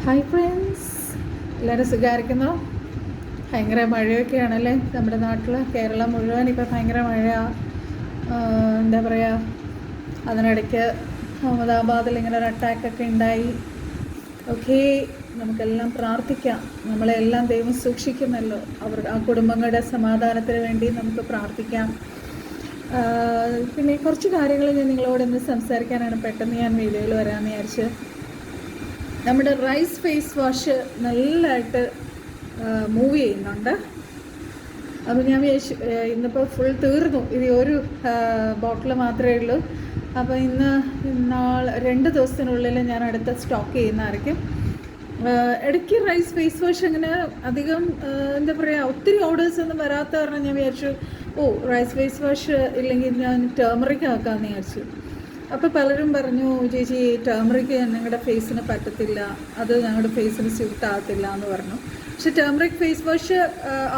Hi friends, എല്ലാവരും സുഖമായിരിക്കുന്നു. ഭയങ്കര മഴയൊക്കെയാണല്ലേ നമ്മുടെ നാട്ടിൽ. കേരളം മുഴുവൻ ഇപ്പോൾ ഭയങ്കര മഴ. എന്താ പറയുക, അതിനിടയ്ക്ക് അഹമ്മദാബാദിൽ ഇങ്ങനെ ഒരു അറ്റാക്കൊക്കെ ഉണ്ടായി. ഓക്കെ, നമുക്കെല്ലാം പ്രാർത്ഥിക്കാം. നമ്മളെല്ലാം ദൈവം സൂക്ഷിക്കുന്നല്ലോ. ആ കുടുംബങ്ങളുടെ സമാധാനത്തിന് വേണ്ടി നമുക്ക് പ്രാർത്ഥിക്കാം. പിന്നെ കുറച്ച് കാര്യങ്ങൾ ഞാൻ നിങ്ങളോട് ഇന്ന് സംസാരിക്കാനാണ് പെട്ടെന്ന് ഞാൻ വീഡിയോയിൽ വരാമെന്ന് വിചാരിച്ച്. നമ്മുടെ റൈസ് ഫേസ് വാഷ് നല്ലതായിട്ട് മൂവ് ചെയ്യുന്നുണ്ട്. അപ്പോൾ ഞാൻ ഇന്നിപ്പോൾ ഫുൾ തീർന്നു. ഇത് ഒരു ബോട്ടിൽ മാത്രമേ ഉള്ളൂ. അപ്പോൾ നാളെ 2 ദിവസത്തിനുള്ളിൽ ഞാൻ അടുത്ത സ്റ്റോക്ക് ചെയ്യുന്നതായിരിക്കും. ഇടയ്ക്ക് റൈസ് ഫേസ് വാഷ് അങ്ങനെ അധികം എന്താ പറയുക, ഒത്തിരി ഓർഡേഴ്സൊന്നും വരാത്ത കാരണം ഞാൻ വിചാരിച്ചു റൈസ് ഫേസ് വാഷ് ഇല്ലെങ്കിൽ ഞാൻ ടേമറിക് ആക്കാമെന്ന് വിചാരിച്ചു. അപ്പോൾ പലരും പറഞ്ഞു, ചേച്ചി ടേമറിക് ഞങ്ങളുടെ ഫേസിന് പറ്റത്തില്ല, അത് ഞങ്ങളുടെ ഫേസിന് സ്യൂട്ട് ആകത്തില്ല എന്ന് പറഞ്ഞു. പക്ഷെ ടേമറിക് ഫേസ് വാഷ്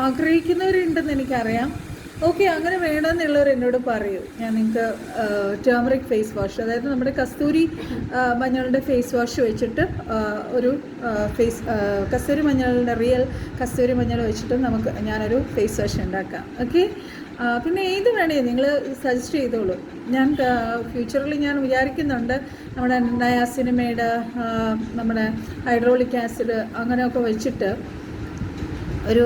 ആഗ്രഹിക്കുന്നവരുണ്ടെന്ന് എനിക്കറിയാം. ഓക്കെ, അങ്ങനെ വേണമെന്നുള്ളവർ എന്നോട് പറയൂ, ഞാൻ നിങ്ങൾക്ക് ടേമറിക് ഫേസ് വാഷ്, അതായത് നമ്മുടെ കസ്തൂരി മഞ്ഞളുടെ ഫേസ് വാഷ് വെച്ചിട്ട് ഒരു കസ്തൂരി മഞ്ഞളുടെ റിയൽ കസ്തൂരി മഞ്ഞൾ വെച്ചിട്ട് ഞാനൊരു ഫേസ് വാഷ് ഉണ്ടാക്കാം. ഓക്കെ, പിന്നെ ഏത് വേണേ നിങ്ങൾ സജസ്റ്റ് ചെയ്തോളൂ. ഞാൻ ഫ്യൂച്ചറിൽ ഞാൻ വിചാരിക്കുന്നുണ്ട് നമ്മുടെ നയാസിനിമേഡ്, നമ്മുടെ ഹൈഡ്രോളിക് ആസിഡ് അങ്ങനെയൊക്കെ വെച്ചിട്ട് ഒരു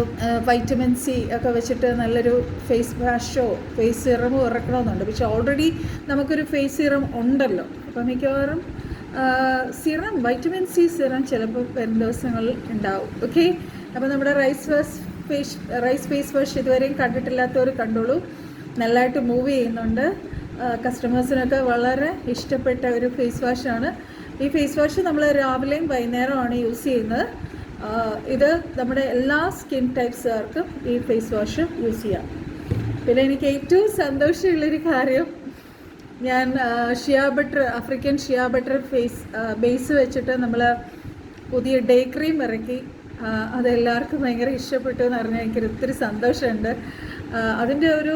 വൈറ്റമിൻ സി ഒക്കെ വെച്ചിട്ട് നല്ലൊരു ഫേസ് വാഷോ ഫേസ് സിറമോ ഇറക്കണമെന്നുണ്ട്. പക്ഷെ ഓൾറെഡി നമുക്കൊരു ഫേസ് സിറം ഉണ്ടല്ലോ. അപ്പോൾ മിക്കവാറും സിറം, വൈറ്റമിൻ സി സിറം ചിലപ്പോൾ വരും ദിവസങ്ങളിൽ ഉണ്ടാവും. ഓക്കെ, അപ്പോൾ നമ്മുടെ റൈസ് ഫേസ് വാഷ് ഇതുവരെയും കണ്ടിട്ടില്ലാത്തവർ കണ്ടോളൂ. നല്ലതായിട്ട് മൂവ് ചെയ്യുന്നുണ്ട്. കസ്റ്റമേഴ്സിനൊക്കെ വളരെ ഇഷ്ടപ്പെട്ട ഒരു ഫേസ് വാഷാണ്. ഈ ഫേസ് വാഷ് നമ്മൾ രാവിലെയും വൈകുന്നേരമാണ് യൂസ് ചെയ്യുന്നത്. ഇത് നമ്മുടെ എല്ലാ സ്കിൻ ടൈപ്സുകാർക്കും ഈ ഫേസ് വാഷ് യൂസ് ചെയ്യാം. പിന്നെ എനിക്ക് ഏറ്റവും സന്തോഷമുള്ളൊരു കാര്യം, ഞാൻ ആഫ്രിക്കൻ ഷിയ ബട്ടർ ബേസ് വെച്ചിട്ട് നമ്മൾ പുതിയ ഡേ ക്രീം ഇറക്കി. അതെല്ലാവർക്കും ഭയങ്കര ഇഷ്ടപ്പെട്ടു എന്ന് പറഞ്ഞാൽ എനിക്കൊരു ഒത്തിരി സന്തോഷമുണ്ട്. അതിൻ്റെ ഒരു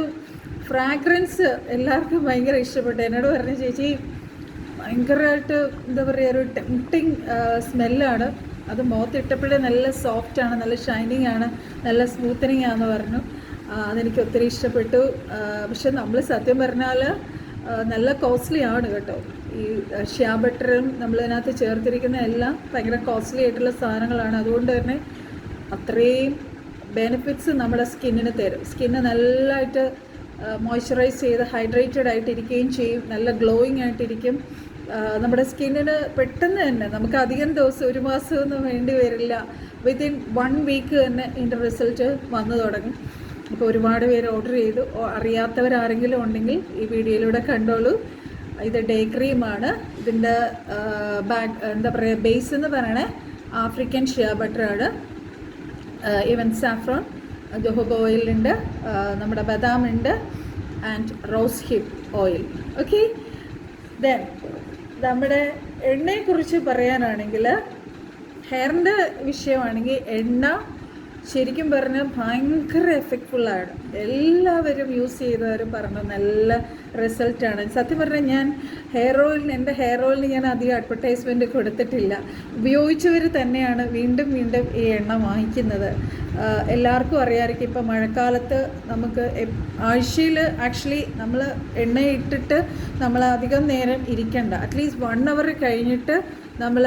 ഫ്രാഗ്രൻസ് എല്ലാവർക്കും ഭയങ്കര ഇഷ്ടപ്പെട്ടു. എന്നോട് പറഞ്ഞു, ചേച്ചി ഭയങ്കരമായിട്ട് എന്താ പറയുക, ഒരു ടെംപ്റ്റിങ് സ്മെല്ലാണ്, അത് മുഖത്തിട്ടപ്പോഴേ നല്ല സോഫ്റ്റാണ്, നല്ല ഷൈനിങ് ആണ്, നല്ല സ്മൂത്തനിങ് ആണെന്ന് പറഞ്ഞു. അതെനിക്ക് ഒത്തിരി ഇഷ്ടപ്പെട്ടു. പക്ഷെ നമ്മൾ സത്യം പറഞ്ഞാൽ നല്ല കോസ്റ്റ്ലി ആണ് കേട്ടോ. ഈ ഷിയ ബട്ടറും നമ്മളതിനകത്ത് ചേർത്തിരിക്കുന്ന എല്ലാം ഭയങ്കര കോസ്റ്റ്ലി ആയിട്ടുള്ള സാധനങ്ങളാണ്. അതുകൊണ്ട് തന്നെ അത്രയും ബെനിഫിറ്റ്സ് നമ്മുടെ സ്കിന്നിന് തരും. സ്കിന്ന് നല്ലതായിട്ട് മോയ്സ്ചറൈസ് ചെയ്ത് ഹൈഡ്രേറ്റഡ് ആയിട്ടിരിക്കുകയും ചെയ്യും, നല്ല ഗ്ലോയിങ് ആയിട്ടിരിക്കും. നമ്മുടെ സ്കിന്നിന് പെട്ടെന്ന് തന്നെ, നമുക്ക് അധികം ദിവസം, 1 മാസമൊന്നും വേണ്ടി വരില്ല, വിത്തിൻ 1 വീക്ക് തന്നെ ഇതിൻ്റെ റിസൾട്ട് വന്നു തുടങ്ങും. അപ്പോൾ ഒരുപാട് പേര് ഓർഡർ ചെയ്തു. അറിയാത്തവരാരെങ്കിലും ഉണ്ടെങ്കിൽ ഈ വീഡിയോയിലൂടെ കണ്ടോളൂ. ഇത് ഡേ ക്രീമാണ്. ഇതിൻ്റെ എന്താ പറയുക, ബേസ് എന്ന് പറയണേ ആഫ്രിക്കൻ ഷിയ ബട്ടറാണ്. ഈവൻ സാഫ്രോൺ, ജോഹോബ ഓയിലുണ്ട്, നമ്മുടെ ബദാം ഉണ്ട്, and rose hip oil. Okay, then നമ്മുടെ എണ്ണയെക്കുറിച്ച് പറയാനാണെങ്കിൽ, ഹെയറിൻ്റെ വിഷയമാണെങ്കിൽ എണ്ണ ശരിക്കും പറഞ്ഞാൽ ഭയങ്കര എഫക്റ്റ്ഫുള്ളാണ്. എല്ലാവരും യൂസ് ചെയ്തവരും പറഞ്ഞു നല്ല റിസൾട്ടാണ്. സത്യം പറഞ്ഞാൽ ഞാൻ എൻ്റെ ഹെയർ ഓയിലിന് ഞാൻ അധികം അഡ്വർടൈസ്മെൻറ്റ് കൊടുത്തിട്ടില്ല. ഉപയോഗിച്ചവർ തന്നെയാണ് വീണ്ടും വീണ്ടും ഈ എണ്ണ വാങ്ങിക്കുന്നത്. എല്ലാവർക്കും അറിയാമായിരിക്കും, ഇപ്പോൾ മഴക്കാലത്ത് നമുക്ക് ആഴ്ചയിൽ ആക്ച്വലി നമ്മൾ എണ്ണ ഇട്ടിട്ട് നമ്മൾ അധികം നേരം ഇരിക്കണ്ട. അറ്റ്ലീസ്റ്റ് 1 hour കഴിഞ്ഞിട്ട് നമ്മൾ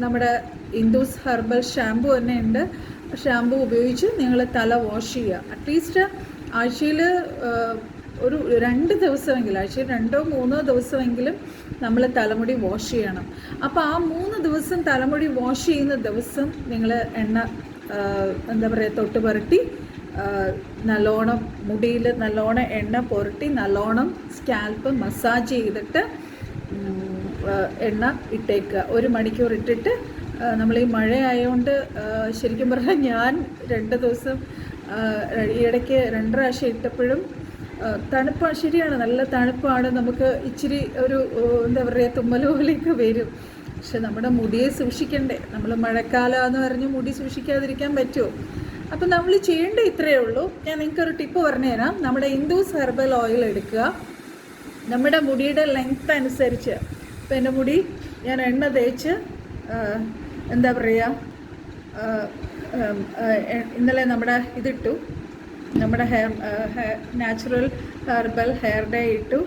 നമ്മുടെ ഇൻഡൂസ് ഹെർബൽ ഷാമ്പു തന്നെ ഉണ്ട്. ഷാമ്പു ഉപയോഗിച്ച് നിങ്ങൾ തല വാഷ് ചെയ്യുക. അറ്റ്ലീസ്റ്റ് ആഴ്ചയിൽ ഒരു 2 ദിവസമെങ്കിലും, ആഴ്ചയിൽ 2-3 ദിവസമെങ്കിലും നമ്മൾ തലമുടി വാഷ് ചെയ്യണം. അപ്പോൾ ആ 3 ദിവസം തലമുടി വാഷ് ചെയ്യുന്ന ദിവസം നിങ്ങൾ എണ്ണ എന്താ പറയുക, തൊട്ട് പുരട്ടി നല്ലോണം മുടിയിൽ നല്ലോണം എണ്ണ പുരട്ടി നല്ലോണം സ്കാൽപ്പ് മസാജ് ചെയ്തിട്ട് എണ്ണ ഇട്ടേക്കുക. 1 മണിക്കൂർ ഇട്ടിട്ട്, നമ്മൾ ഈ മഴയായതുകൊണ്ട് ശരിക്കും പറഞ്ഞാൽ ഞാൻ 2 ദിവസം ഇടയ്ക്ക് 2 പ്രാവശ്യം ഇട്ടപ്പോഴും തണുപ്പാണ്. ശരിയാണ്, നല്ല തണുപ്പാണ്. നമുക്ക് ഇച്ചിരി ഒരു എന്താ പറയുക, തുമ്മൽ പോലെയൊക്കെ വരും. പക്ഷെ നമ്മുടെ മുടിയെ സൂക്ഷിക്കണ്ടേ. നമ്മൾ മഴക്കാലമെന്ന് പറഞ്ഞ് മുടി സൂക്ഷിക്കാതിരിക്കാൻ പറ്റുമോ? അപ്പം നമ്മൾ ചെയ്യേണ്ട ഇത്രയേ ഉള്ളൂ. ഞാൻ നിങ്ങൾക്കൊരു ടിപ്പ് പറഞ്ഞു തരാം. നമ്മുടെ ഇൻഡൂസ് ഹെർബൽ ഓയിൽ എടുക്കുക. നമ്മുടെ മുടിയുടെ ലെങ്ത് അനുസരിച്ച്, ഇപ്പം എൻ്റെ മുടി ഞാൻ എണ്ണ തേച്ച് എന്താ പറയുക, ഇന്നലെ നമ്മുടെ ഇതിട്ടു, നമ്മുടെ നാച്ചുറൽ ഹെർബൽ ഹെയർ ഡേ ഇട്ടു.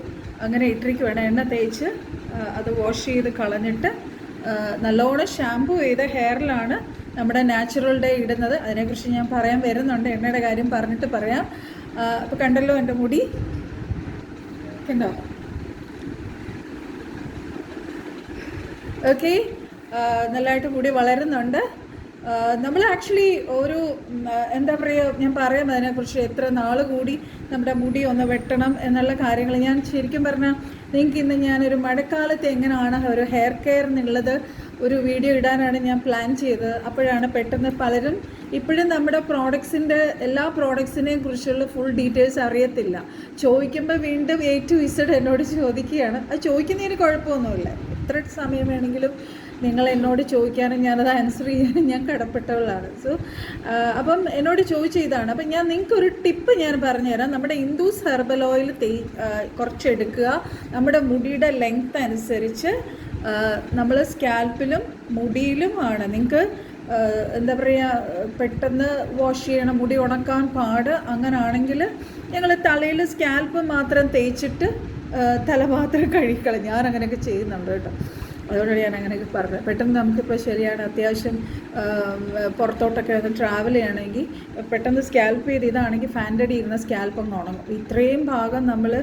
അങ്ങനെ ഇട്ടിരിക്കുവാണ്. എണ്ണ തേച്ച് അത് വാഷ് ചെയ്ത് കളഞ്ഞിട്ട് നല്ലോണം ഷാമ്പു ചെയ്ത ഹെയറിലാണ് നമ്മുടെ നാച്ചുറൽ ഡേ ഇടുന്നത്. അതിനെക്കുറിച്ച് ഞാൻ പറയാൻ വരുന്നുണ്ട്. എണ്ണയുടെ കാര്യം പറഞ്ഞിട്ട് പറയാം. അപ്പോൾ കണ്ടല്ലോ എൻ്റെ മുടി കണ്ടോ? ഓക്കെ, നല്ലതായിട്ട് മുടി വളരുന്നുണ്ട്. നമ്മൾ ആക്ച്വലി ഒരു എന്താ പറയുക, ഞാൻ പറയാം അതിനെക്കുറിച്ച്. എത്ര നാൾ കൂടി നമ്മുടെ മുടി ഒന്ന് വെട്ടണം എന്നുള്ള കാര്യങ്ങൾ ഞാൻ ശരിക്കും പറഞ്ഞാൽ നിങ്ങൾക്ക് ഇന്ന് ഞാനൊരു മഴക്കാലത്ത് എങ്ങനെയാണ് ഒരു ഹെയർ കെയർ എന്നുള്ളത് ഒരു വീഡിയോ ഇടാനാണ് ഞാൻ പ്ലാൻ ചെയ്തത്. അപ്പോഴാണ് പെട്ടെന്ന് പലരും ഇപ്പോഴും നമ്മുടെ പ്രോഡക്ട്സിൻ്റെ എല്ലാ പ്രോഡക്ട്സിനെയും കുറിച്ചുള്ള ഫുൾ ഡീറ്റെയിൽസ് അറിയത്തില്ല. ചോദിക്കുമ്പോൾ വീണ്ടും A to Z എന്നോട് ചോദിക്കുകയാണ്. അത് ചോദിക്കുന്നതിന് കുഴപ്പമൊന്നുമില്ല. എത്ര സമയം വേണമെങ്കിലും നിങ്ങൾ എന്നോട് ചോദിക്കാനും ഞാനത് ആൻസർ ചെയ്യാനും ഞാൻ കടപ്പെട്ടവളാണ്. സോ അപ്പം എന്നോട് ചോദിച്ച ഇതാണ്. അപ്പം ഞാൻ നിങ്ങൾക്കൊരു ടിപ്പ് ഞാൻ പറഞ്ഞുതരാം. നമ്മുടെ ഇൻഡൂസ് ഹെർബൽ ഓയിൽ കുറച്ചെടുക്കുക. നമ്മുടെ മുടിയുടെ ലെങ്ത് അനുസരിച്ച് നമ്മൾ സ്കാൽപ്പിലും മുടിയിലുമാണ് നിങ്ങൾക്ക് എന്താ പറയുക പെട്ടെന്ന് വാഷ് ചെയ്യണം, മുടി ഉണക്കാൻ പാട്. അങ്ങനാണെങ്കിൽ ഞങ്ങൾ തലയിൽ സ്കാൽപ്പ് മാത്രം തേച്ചിട്ട് തല മാത്രം കഴുകിക്കളയും. ഞാൻ അങ്ങനെയൊക്കെ ചെയ്യുന്നുണ്ട് കേട്ടോ. അതുകൊണ്ടാണ് ഞാൻ അങ്ങനെയൊക്കെ പറഞ്ഞത്. പെട്ടെന്ന് നമുക്കിപ്പോൾ ശരിയാണ്, അത്യാവശ്യം പുറത്തോട്ടൊക്കെ ഒന്ന് ട്രാവൽ ചെയ്യണമെങ്കിൽ പെട്ടെന്ന് സ്കാൽപ്പ് ചെയ്ത് ഇതാണെങ്കിൽ ഫാൻ്റെ അടി ഇരുന്ന സ്കാൽപ്പ് അങ്ങ് ഉണങ്ങും. ഇത്രയും ഭാഗം നമ്മൾ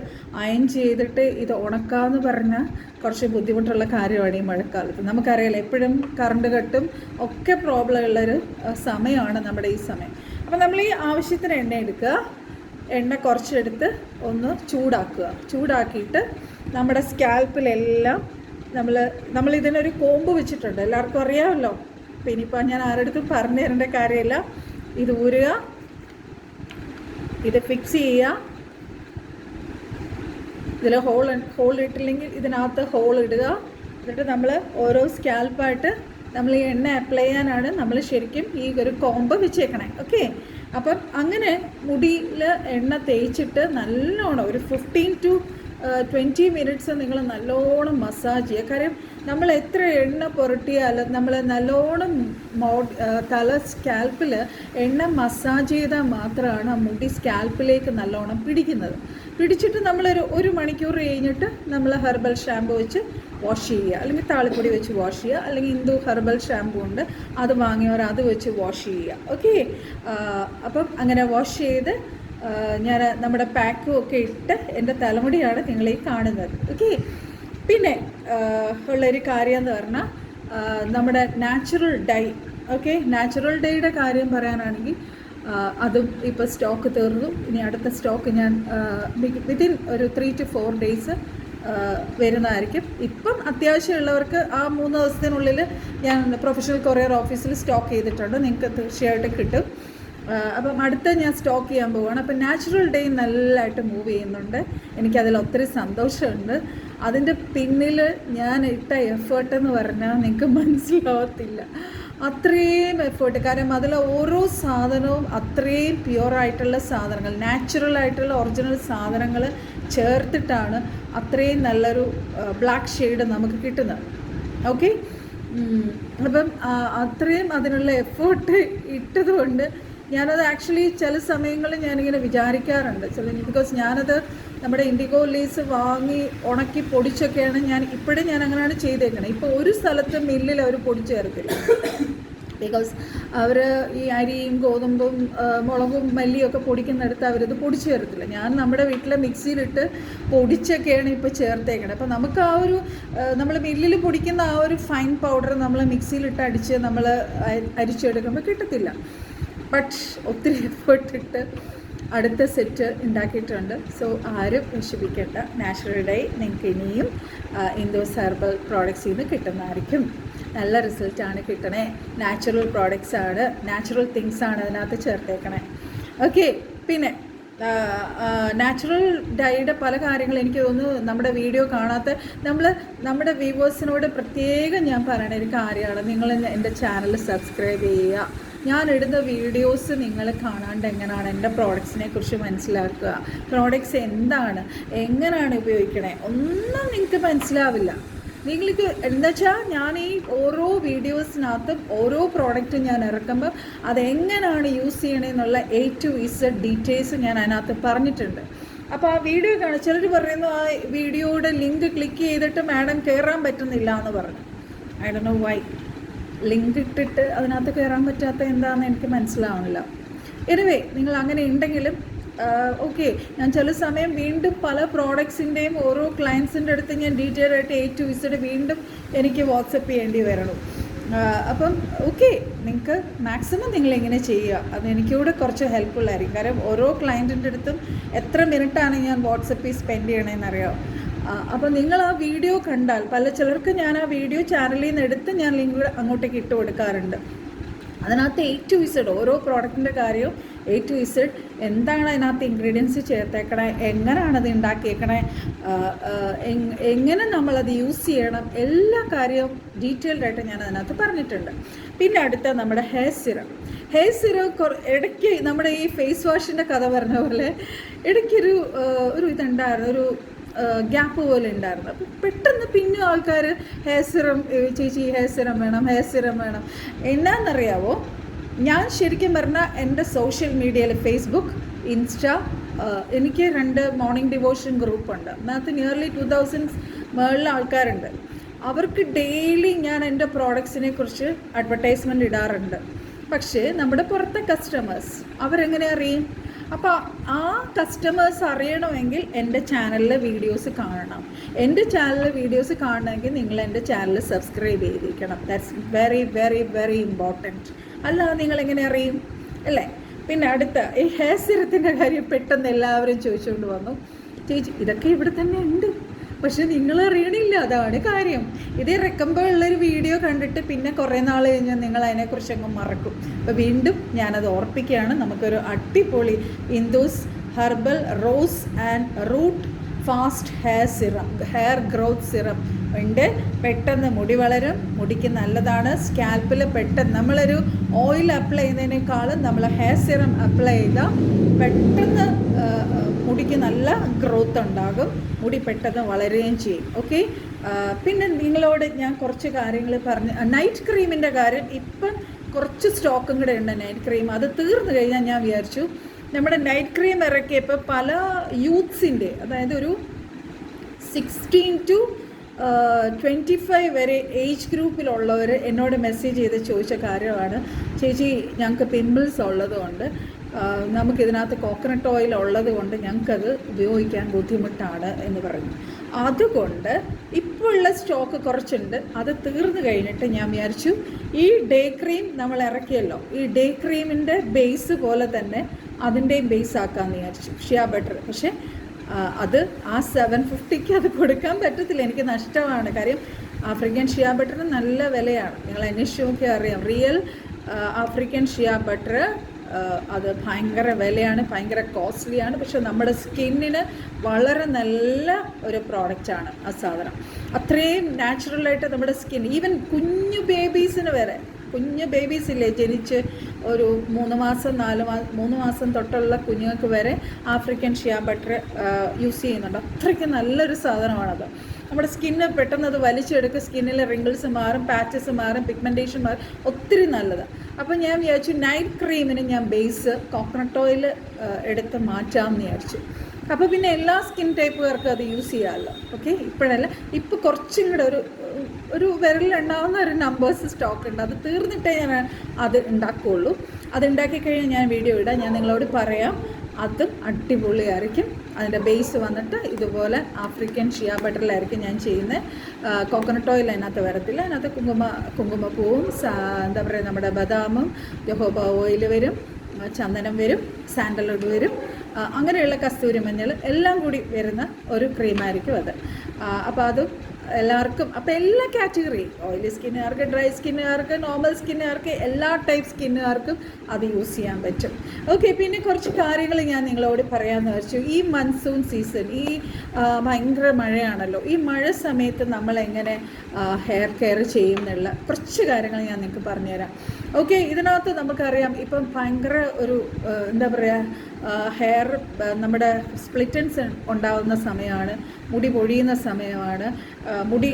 അയൺ ചെയ്തിട്ട് ഇത് ഉണക്കാമെന്ന് പറഞ്ഞാൽ കുറച്ച് ബുദ്ധിമുട്ടുള്ള കാര്യമാണ് ഈ മഴക്കാലത്ത്. നമുക്കറിയാലോ എപ്പോഴും കറണ്ട് കട്ടും ഒക്കെ പ്രോബ്ലം ഉള്ളൊരു സമയമാണ് നമ്മുടെ ഈ സമയം. അപ്പോൾ നമ്മൾ ഈ ആവശ്യത്തിന് എണ്ണ എടുക്കുക. എണ്ണ കുറച്ചെടുത്ത് ഒന്ന് ചൂടാക്കിയിട്ട് നമ്മുടെ സ്കാൽപ്പിലെല്ലാം നമ്മളിതിനൊരു കോമ്പ് വെച്ചിട്ടുണ്ട്, എല്ലാവർക്കും അറിയാമല്ലോ. അപ്പോൾ ഇനിയിപ്പോൾ ഞാൻ ആരുടെ പറഞ്ഞു തരേണ്ട കാര്യമില്ല. ഇത് ഊരുക, ഇത് ഫിക്സ് ചെയ്യുക. ഇതിൽ ഹോൾ ഇട്ടില്ലെങ്കിൽ ഇതിനകത്ത് ഹോൾ ഇടുക. എന്നിട്ട് നമ്മൾ ഓരോ സ്കാൽപ്പായിട്ട് നമ്മൾ ഈ എണ്ണ അപ്ലൈ ചെയ്യാനാണ് നമ്മൾ ശരിക്കും ഈ ഒരു കോമ്പ് വെച്ചേക്കണേ. ഓക്കെ, അപ്പം അങ്ങനെ മുടിയിൽ എണ്ണ തേച്ചിട്ട് നല്ലോണം ഒരു 15 to 20 മിനിറ്റ്സ് നിങ്ങൾ നല്ലോണം മസാജ് ചെയ്യുക. കാര്യം നമ്മൾ എത്ര എണ്ണ പുരട്ടിയാലും നമ്മൾ നല്ലോണം തല സ്കാൽപ്പിൽ എണ്ണ മസാജ് ചെയ്താൽ മാത്രമാണ് ആ മുടി സ്കാൽപ്പിലേക്ക് നല്ലോണം പിടിച്ചിട്ട് നമ്മളൊരു 1 മണിക്കൂർ കഴിഞ്ഞിട്ട് നമ്മൾ ഹെർബൽ ഷാമ്പു വെച്ച് വാഷ് ചെയ്യുക, അല്ലെങ്കിൽ താളിപ്പൊടി വെച്ച് വാഷ് ചെയ്യുക, അല്ലെങ്കിൽ ഇന്ദു ഹെർബൽ ഷാമ്പു ഉണ്ട്, അത് വാങ്ങിയവർ അത് വെച്ച് വാഷ് ചെയ്യുക. ഓക്കെ, അപ്പം അങ്ങനെ വാഷ് ചെയ്ത് ഞാൻ നമ്മുടെ പാക്കും ഒക്കെ ഇട്ട് എൻ്റെ തലമുടിയാണ് നിങ്ങളീ കാണുന്നത്. ഓക്കെ, പിന്നെ ഉള്ളൊരു കാര്യം എന്ന് പറഞ്ഞാൽ നമ്മുടെ നാച്ചുറൽ ഡൈ. ഓക്കെ, നാച്ചുറൽ ഡൈയുടെ കാര്യം പറയാനാണെങ്കിൽ അതും ഇപ്പോൾ സ്റ്റോക്ക് തീർന്നു. ഇനി അടുത്ത സ്റ്റോക്ക് ഞാൻ വിതിൻ ഒരു 3 to 4 ഡേയ്സ് വരുന്നതായിരിക്കും. ഇപ്പം അത്യാവശ്യമുള്ളവർക്ക് ആ 3 ദിവസത്തിനുള്ളിൽ ഞാൻ പ്രൊഫഷണൽ കൊറിയർ ഓഫീസിൽ സ്റ്റോക്ക് ചെയ്തിട്ടുണ്ട്. നിങ്ങൾക്ക് തീർച്ചയായിട്ടും കിട്ടും. അപ്പം അടുത്ത ഞാൻ സ്റ്റോക്ക് ചെയ്യാൻ പോവുകയാണ്. അപ്പം നാച്ചുറൽ ഡേ നല്ലതായിട്ട് മൂവ് ചെയ്യുന്നുണ്ട്. എനിക്കതിൽ ഒത്തിരി സന്തോഷമുണ്ട്. അതിൻ്റെ പിന്നിൽ ഞാൻ ഇട്ട എഫേർട്ട് എന്ന് പറഞ്ഞാൽ നിങ്ങൾക്ക് മനസ്സിലാവത്തില്ല. അത്രയും എഫേർട്ട്. കാരണം അതിൽ ഓരോ സാധനവും അത്രയും പ്യുവറായിട്ടുള്ള സാധനങ്ങൾ, നാച്ചുറലായിട്ടുള്ള ഒറിജിനൽ സാധനങ്ങൾ ചേർത്തിട്ടാണ് അത്രയും നല്ലൊരു ബ്ലാക്ക് ഷെയ്ഡ് നമുക്ക് കിട്ടുന്നത്. ഓക്കെ, അപ്പം അത്രയും അതിനുള്ള എഫേർട്ട് ഇട്ടതുകൊണ്ട് ഞാനത് ആക്ച്വലി ചില സമയങ്ങളിൽ ഞാനിങ്ങനെ വിചാരിക്കാറുണ്ട്. ബിക്കോസ് ഞാനത് നമ്മുടെ ഇൻഡിഗോ ലീസ് വാങ്ങി ഉണക്കി പൊടിച്ചൊക്കെയാണ് ഇപ്പോഴും ഞാൻ അങ്ങനെയാണ് ചെയ്തേക്കുന്നത്. ഇപ്പോൾ ഒരു സ്ഥലത്ത് മില്ലിൽ അവർ പൊടിച്ച് ചേർക്കില്ല. ബിക്കോസ് അവർ ഈ അരിയും ഗോതമ്പും മുളകും മല്ലിയൊക്കെ പൊടിക്കുന്നിടത്ത് അവരത് പൊടിച്ച് ചേർത്തില്ല. ഞാൻ നമ്മുടെ വീട്ടിലെ മിക്സിയിലിട്ട് പൊടിച്ചൊക്കെയാണ് ഇപ്പോൾ ചേർത്തേക്കണത്. അപ്പോൾ നമുക്ക് ആ ഒരു നമ്മൾ മില്ലിൽ പൊടിക്കുന്ന ആ ഒരു ഫൈൻ പൗഡർ നമ്മൾ മിക്സിയിലിട്ട് അടിച്ച് നമ്മൾ അരിച്ചെടുക്കുമ്പോൾ കിട്ടത്തില്ല. ബട്ട് ഒത്തിരി എഫേർട്ട് ഇട്ട് അടുത്ത സെറ്റ് ഉണ്ടാക്കിയിട്ടുണ്ട്. സോ ആരും വിഷമിക്കേണ്ട. നാച്ചുറൽ ഡൈ നിങ്ങൾക്ക് ഇനിയും ഇൻഡോസ് ഹെർബൽ പ്രോഡക്ട്സിൽ നിന്ന് കിട്ടുന്നതായിരിക്കും. നല്ല റിസൾട്ടാണ് കിട്ടണേ. നാച്ചുറൽ പ്രോഡക്ട്സാണ്, നാച്ചുറൽ തിങ്സാണ് അതിനകത്ത് ചേർത്തേക്കണേ. ഓക്കെ, പിന്നെ നാച്ചുറൽ ഡൈയുടെ പല കാര്യങ്ങളും എനിക്ക് തോന്നുന്നു നമ്മുടെ വീഡിയോ കാണാത്ത നമ്മുടെ വ്യൂവേഴ്സിനോട് പ്രത്യേകം ഞാൻ പറയണ ഒരു കാര്യമാണ്, നിങ്ങൾ എൻ്റെ ചാനൽ സബ്സ്ക്രൈബ് ചെയ്യുക. ഞാൻ ഇടുന്ന വീഡിയോസ് നിങ്ങൾ കാണാണ്ട് എങ്ങനെയാണ് എൻ്റെ പ്രോഡക്ട്സിനെ കുറിച്ച് മനസ്സിലാക്കുക, പ്രോഡക്ട്സ് എന്താണ്, എങ്ങനെയാണ് ഉപയോഗിക്കണേ, ഒന്നും നിങ്ങൾക്ക് മനസ്സിലാവില്ല. നിങ്ങൾക്ക് എന്താ വെച്ചാൽ ഞാൻ ഈ ഓരോ വീഡിയോസിനകത്തും ഓരോ പ്രോഡക്റ്റും ഞാൻ ഇറക്കുമ്പോൾ അതെങ്ങനെയാണ് യൂസ് ചെയ്യണമെന്നുള്ള A to Z ഡീറ്റെയിൽസ് ഞാൻ അതിനകത്ത് പറഞ്ഞിട്ടുണ്ട്. അപ്പോൾ ആ വീഡിയോ കാണും. ചിലർ പറയുന്നു ആ വീഡിയോയുടെ ലിങ്ക് ക്ലിക്ക് ചെയ്തിട്ട് മാഡം കയറാൻ പറ്റുന്നില്ല എന്ന് പറഞ്ഞു. I don't know why. Link ഇട്ടിട്ട് അതിനകത്ത് കയറാൻ പറ്റാത്ത എന്താണെന്ന് എനിക്ക് മനസ്സിലാവണില്ല. എനിവേ, നിങ്ങൾ അങ്ങനെ ഉണ്ടെങ്കിലും ഓക്കെ, ഞാൻ ചില സമയം വീണ്ടും പല പ്രോഡക്ട്സിൻ്റെയും ഓരോ ക്ലയൻസിൻ്റെ അടുത്ത് ഞാൻ ഡീറ്റെയിൽ ആയിട്ട് A to Z വീണ്ടും എനിക്ക് വാട്സപ്പ് ചെയ്യേണ്ടി വരണം. അപ്പം ഓക്കെ, നിങ്ങൾക്ക് മാക്സിമം നിങ്ങളിങ്ങനെ ചെയ്യുക. അത് എനിക്കൂടെ കുറച്ച് ഹെൽപ്ഫുള്ളായിരിക്കും. കാരണം ഓരോ ക്ലയൻറ്റിൻ്റെ അടുത്തും എത്ര മിനിറ്റാണ് ഞാൻ വാട്സപ്പിൽ സ്പെൻഡ് ചെയ്യണമെന്നറിയാം. അപ്പോൾ നിങ്ങൾ ആ വീഡിയോ കണ്ടാൽ ചിലർക്ക് ഞാൻ ആ വീഡിയോ ചാനലിൽ നിന്ന് എടുത്ത് ഞാൻ ലിങ്ക് അങ്ങോട്ടേക്ക് ഇട്ട് കൊടുക്കാറുണ്ട്. അതിനകത്ത് A to Z ഓരോ പ്രോഡക്റ്റിൻ്റെ കാര്യവും A to Z എന്താണ് അതിനകത്ത് ഇൻഗ്രീഡിയൻസ് ചേർത്തേക്കണേ, എങ്ങനെയാണത് ഉണ്ടാക്കിയേക്കണേ, എങ്ങനെ നമ്മളത് യൂസ് ചെയ്യണം, എല്ലാ കാര്യവും ഡീറ്റെയിൽഡായിട്ട് ഞാൻ അതിനകത്ത് പറഞ്ഞിട്ടുണ്ട്. പിന്നെ അടുത്ത നമ്മുടെ ഹെയർ സിറം ഇടയ്ക്ക് നമ്മുടെ ഈ ഫേസ് വാഷിൻ്റെ കഥ പറഞ്ഞ പോലെ ഇടയ്ക്കൊരു ഇതുണ്ടായിരുന്നു, ഒരു ഗ്യാപ്പ് പോലെ ഉണ്ടായിരുന്നു. അപ്പോൾ പെട്ടെന്ന് പിന്നെ ആൾക്കാർ ഹെയർ സിറം, ചേച്ചി ഹെയർ സിറം വേണം. എന്നാന്നറിയാവോ, ഞാൻ ശരിക്കും പറഞ്ഞാൽ എൻ്റെ സോഷ്യൽ മീഡിയയിൽ ഫേസ്ബുക്ക്, ഇൻസ്റ്റ, എനിക്ക് 2 മോർണിംഗ് ഡിവോഷൻ ഗ്രൂപ്പുണ്ട്. അതിനകത്ത് നിയർലി 2000 മേളിൽ ആൾക്കാരുണ്ട്. അവർക്ക് ഡെയിലി ഞാൻ എൻ്റെ പ്രോഡക്ട്സിനെ കുറിച്ച് അഡ്വർടൈസ്മെൻറ്റ് ഇടാറുണ്ട്. പക്ഷേ നമ്മുടെ പുറത്തെ കസ്റ്റമേഴ്സ് അവരെങ്ങനെ അറിയും? അപ്പോൾ ആ കസ്റ്റമേഴ്സ് അറിയണമെങ്കിൽ എൻ്റെ ചാനലിലെ വീഡിയോസ് കാണണം. എൻ്റെ ചാനലിലെ വീഡിയോസ് കാണണമെങ്കിൽ നിങ്ങൾ എൻ്റെ ചാനൽ സബ്സ്ക്രൈബ് ചെയ്തിരിക്കണം. That's very very very important. അല്ലാതെ നിങ്ങളെങ്ങനെ അറിയും അല്ലേ? പിന്നെ അടുത്ത ഈ ഹെയർ സിറത്തിൻ്റെ കാര്യം പെട്ടെന്ന് എല്ലാവരും ചോദിച്ചുകൊണ്ട് വന്നു. ചേച്ചി ഇതൊക്കെ ഇവിടെ തന്നെ ഉണ്ട്, പക്ഷെ നിങ്ങൾ അറിയണില്ല, അതാണ് കാര്യം. ഇതേ റെക്കമ്പുള്ളൊരു വീഡിയോ കണ്ടിട്ട് പിന്നെ കുറേ നാൾ കഴിഞ്ഞാൽ നിങ്ങൾ അതിനെക്കുറിച്ച് അങ്ങ് മറക്കും. അപ്പോൾ വീണ്ടും ഞാനത് ഓർപ്പിക്കുകയാണ്. നമുക്കൊരു അടിപൊളി ഇൻഡോസ് herbal rose and root fast hair growth serum ഉണ്ട്. പെട്ടെന്ന് മുടി വളരും, മുടിക്ക് നല്ലതാണ്. സ്കാൽപ്പിൽ പെട്ടെന്ന് നമ്മളൊരു ഓയിൽ അപ്ലൈ ചെയ്യുന്നതിനേക്കാളും നമ്മൾ ഹെയർ സിറം അപ്ലൈ ചെയ്താൽ പെട്ടെന്ന് മുടിക്ക് നല്ല ഗ്രോത്ത് ഉണ്ടാകും, മുടി പെട്ടെന്ന് വളരുകയും ചെയ്യും. ഓക്കെ, പിന്നെ നിങ്ങളോട് ഞാൻ കുറച്ച് കാര്യങ്ങൾ പറഞ്ഞ്, നൈറ്റ് ക്രീമിൻ്റെ കാര്യം ഇപ്പം കുറച്ച് സ്റ്റോക്കും കൂടെ ഉണ്ട്. നൈറ്റ് ക്രീം അത് തീർന്നു കഴിഞ്ഞാൽ ഞാൻ വിചാരിച്ചു നമ്മുടെ നൈറ്റ് ക്രീം ഇറക്കിയപ്പോൾ പല യൂത്ത്സിൻ്റെ, അതായത് ഒരു 16 to 25 വരെ ഏജ് ഗ്രൂപ്പിലുള്ളവർ എന്നോട് മെസ്സേജ് ചെയ്ത് ചോദിച്ച കാര്യമാണ്, ചേച്ചി ഞങ്ങൾക്ക് പിമ്പിൾസ് ഉള്ളതുകൊണ്ട് നമുക്കിതിനകത്ത് കോക്കനട്ട് ഓയിൽ ഉള്ളത് കൊണ്ട് ഞങ്ങൾക്കത് ഉപയോഗിക്കാൻ ബുദ്ധിമുട്ടാണ് എന്ന് പറഞ്ഞു. അതുകൊണ്ട് ഇപ്പോൾ ഉള്ള സ്റ്റോക്ക് കുറച്ചുണ്ട്. അത് തീർന്നു കഴിഞ്ഞിട്ട് ഞാൻ വിചാരിച്ചു ഈ ഡേ ക്രീം നമ്മൾ ഇറക്കിയല്ലോ, ഈ ഡേ ക്രീമിൻ്റെ ബേസ് പോലെ തന്നെ അതിൻ്റെയും ബേസ് ആക്കാമെന്ന് വിചാരിച്ചു, ഷിയ ബട്ടർ. പക്ഷേ അത് ആ 750 അത് കൊടുക്കാൻ പറ്റത്തില്ല, എനിക്ക് നഷ്ടമാണ്. കാര്യം ആഫ്രിക്കൻ ഷിയ ബട്ടറിന് നല്ല വിലയാണ്. നിങ്ങൾ അന്വേഷിച്ച് നോക്കിയാൽ അറിയാം. റിയൽ ആഫ്രിക്കൻ ഷിയ ബട്ടർ അത് ഭയങ്കര വിലയാണ്, ഭയങ്കര കോസ്റ്റ്ലിയാണ്. പക്ഷെ നമ്മുടെ സ്കിന്നിന് വളരെ നല്ല ഒരു പ്രോഡക്റ്റാണ് ആ സാധനം. അത്രയും നാച്ചുറലായിട്ട് നമ്മുടെ സ്കിൻ, ഈവൻ കുഞ്ഞു ബേബീസിന് വരെ, കുഞ്ഞു ബേബീസ് ഇല്ലേ, ജനിച്ച് ഒരു 3 മാസം 3 മാസം തൊട്ടുള്ള കുഞ്ഞുങ്ങൾക്ക് വരെ ആഫ്രിക്കൻ ഷിയ ബട്ടർ യൂസ് ചെയ്യുന്നുണ്ട്. അത്രയ്ക്ക് നല്ലൊരു സാധനമാണത്. നമ്മുടെ സ്കിന്ന് പെട്ടെന്ന് അത് വലിച്ചെടുക്കുക, സ്കിന്നിലെ റിങ്കിൾസ് മാറും, പാച്ചസ് മാറും, പിഗ്മെൻറ്റേഷൻ മാറും, ഒത്തിരി നല്ലതാണ്. അപ്പോൾ ഞാൻ വിചാരിച്ചു നൈറ്റ് ക്രീമിന് ഞാൻ ബേസ് കോക്കനട്ട് ഓയിൽ എടുത്ത് മാറ്റാമെന്ന് വിചാരിച്ചു. അപ്പോൾ പിന്നെ എല്ലാ സ്കിൻ ടൈപ്പുകാർക്കും അത് യൂസ് ചെയ്യാമല്ലോ. ഓക്കെ, ഇപ്പോഴല്ല, ഇപ്പോൾ കുറച്ചും കൂടെ ഒരു വിരലിലുണ്ടാവുന്ന ഒരു നമ്പേഴ്സ് സ്റ്റോക്ക് ഉണ്ട്. അത് തീർന്നിട്ടേ ഞാൻ അത് ഉണ്ടാക്കുകയുള്ളൂ. അത് ഉണ്ടാക്കി കഴിഞ്ഞാൽ ഞാൻ വീഡിയോ ഇടാം, ഞാൻ നിങ്ങളോട് പറയാം. അതും അടിപൊളിയായിരിക്കും. അതിൻ്റെ ബേസ് വന്നിട്ട് ഇതുപോലെ ആഫ്രിക്കൻ ഷിയ ബട്ടറിലായിരിക്കും ഞാൻ ചെയ്യുന്നത്. കോക്കനട്ട് ഓയിൽ അതിനകത്ത് വരത്തില്ല. അതിനകത്ത് കുങ്കുമപ്പൂവും എന്താ പറയുക, നമ്മുടെ ബദാമും ജഹോബ ഓയിൽ വരും, ചന്ദനം വരും, സാൻഡൽവുഡ് വരും, അങ്ങനെയുള്ള കസ്തൂരി മഞ്ഞൾ എല്ലാം കൂടി വരുന്ന ഒരു ക്രീമായിരിക്കും അത്. അപ്പോൾ അതും എല്ലാവർക്കും, അപ്പോൾ എല്ലാ കാറ്റഗറി, ഓയിലി സ്കിന്നുകാർക്ക്, ഡ്രൈ സ്കിന്നുകാർക്ക്, നോർമൽ സ്കിന്നുകാർക്ക്, എല്ലാ ടൈപ്പ് സ്കിന്നുകാർക്കും അത് യൂസ് ചെയ്യാൻ പറ്റും. ഓക്കെ, പിന്നെ കുറച്ച് കാര്യങ്ങൾ ഞാൻ നിങ്ങളോട് പറയാമെന്ന് വെച്ചു. ഈ മൺസൂൺ സീസൺ, ഈ ഭയങ്കര മഴയാണല്ലോ, ഈ മഴ സമയത്ത് നമ്മളെങ്ങനെ ഹെയർ കെയർ ചെയ്യുന്നുള്ള കുറച്ച് കാര്യങ്ങൾ ഞാൻ നിങ്ങൾക്ക് പറഞ്ഞുതരാം. ഓക്കെ, ഇതിനകത്ത് നമുക്കറിയാം ഇപ്പം ഭയങ്കര ഒരു എന്താ പറയുക, ഹെയർ നമ്മുടെ സ്പ്ലിറ്റൻസ് ഉണ്ടാകുന്ന സമയമാണ്, മുടി പൊഴിയുന്ന സമയമാണ്. മുടി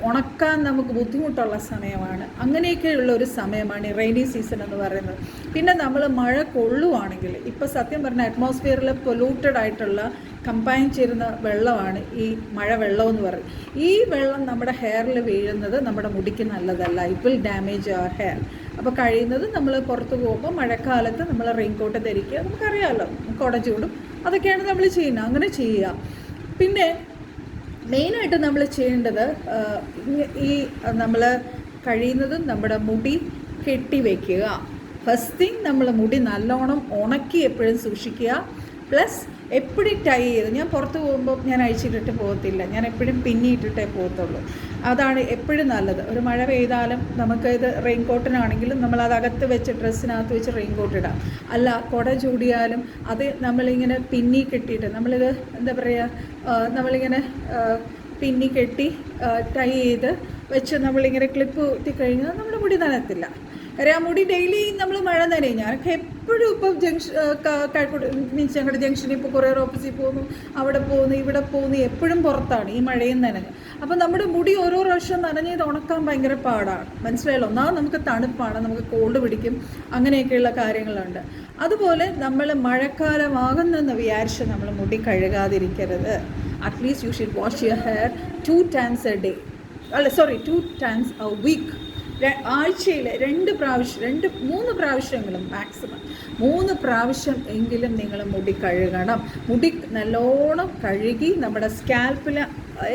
ഉണക്കാൻ നമുക്ക് ബുദ്ധിമുട്ടുള്ള സമയമാണ്. അങ്ങനെയൊക്കെയുള്ള ഒരു സമയമാണ് ഈ റെയിനി സീസൺ എന്ന് പറയുന്നത്. പിന്നെ നമ്മൾ മഴ കൊള്ളുവാണെങ്കിൽ, ഇപ്പോൾ സത്യം പറഞ്ഞാൽ അറ്റ്മോസ്ഫിയറിൽ പൊല്യൂട്ടഡ് ആയിട്ടുള്ള കമ്പൈൻ ചെയ്യുന്ന വെള്ളമാണ് ഈ മഴ വെള്ളം എന്ന് പറയുന്നത്. ഈ വെള്ളം നമ്മുടെ ഹെയറിൽ വീഴുന്നത് നമ്മുടെ മുടിക്ക് നല്ലതല്ല. It will damage our hair. അപ്പോൾ കഴിയുന്നത് നമ്മൾ പുറത്ത് പോകുമ്പോൾ മഴക്കാലത്ത് നമ്മൾ റെയിൻകോട്ട് ധരിക്കുക. നമുക്കറിയാമല്ലോ, കുട ചൂടും അതൊക്കെയാണ് നമ്മൾ ചെയ്യുന്നത്. അങ്ങനെ ചെയ്യുക. പിന്നെ മെയിനായിട്ട് നമ്മൾ ചെയ്യേണ്ടത് ഈ നമ്മൾ കഴിയുന്നതും നമ്മുടെ മുടി കെട്ടി വയ്ക്കുക. ഫസ്റ്റ് തിങ്, നമ്മൾ മുടി നല്ലോണം ഉണക്കി എപ്പോഴും സൂക്ഷിക്കുക. പ്ലസ് എപ്പോഴും ടൈ ചെയ്ത്, ഞാൻ പുറത്ത് പോകുമ്പോൾ ഞാൻ അഴിച്ചിട്ടിട്ട് പോകത്തില്ല, ഞാൻ എപ്പോഴും പിന്നിയിട്ടിട്ടേ പോകത്തുള്ളൂ. അതാണ് എപ്പോഴും നല്ലത്. ഒരു മഴ പെയ്താലും നമുക്ക് ഇത് റെയിൻകോട്ടിനാണെങ്കിലും നമ്മളത് അകത്ത് വെച്ച് ഡ്രസ്സിനകത്ത് വെച്ച് റെയിൻകോട്ട് ഇടാം. അല്ല, കുട ചൂടിയാലും അത് നമ്മളിങ്ങനെ പിന്നി കെട്ടിയിട്ട്, നമ്മളിത് എന്താ പറയുക, നമ്മളിങ്ങനെ പിന്നി കെട്ടി ടൈ ചെയ്ത് വെച്ച് നമ്മളിങ്ങനെ ക്ലിപ്പ് കുത്തിക്കഴിഞ്ഞാൽ നമ്മുടെ മുടി നനയത്തില്ല. കാര്യം ആ മുടി ഡെയിലി നമ്മൾ മഴ നനയും. ഞാനൊക്കെ എപ്പോഴും ഇപ്പം മീൻസ് ഞങ്ങളുടെ ജംഗ്ഷനിൽ ഇപ്പോൾ കൊറിയർ ഓഫീസിൽ പോകുന്നു, അവിടെ പോകുന്നു, ഇവിടെ പോകുന്നു, എപ്പോഴും പുറത്താണ് ഈ മഴയും നനഞ്ഞ്. അപ്പം നമ്മുടെ മുടി ഓരോ പ്രാവശ്യം നനഞ്ഞ് ഇത് ഉണക്കാൻ ഭയങ്കര പാടാണ്. മനസ്സിലായല്ലോ? ഒന്നാമത് നമുക്ക് തണുപ്പാണ്, നമുക്ക് കോൾഡ് പിടിക്കും, അങ്ങനെയൊക്കെയുള്ള കാര്യങ്ങളുണ്ട്. അതുപോലെ നമ്മൾ മഴക്കാലമാകുന്നെന്ന് വിചാരിച്ച് നമ്മൾ മുടി കഴുകാതിരിക്കരുത്. At least you should wash your hair 2 times a day. 2 times a week. ആഴ്ചയിൽ 2 പ്രാവശ്യം, 3 പ്രാവശ്യമെങ്കിലും, മാക്സിമം 3 പ്രാവശ്യം എങ്കിലും നിങ്ങൾ മുടി കഴുകണം. മുടി നല്ലോണം കഴുകി നമ്മുടെ സ്കാൽപ്പിൽ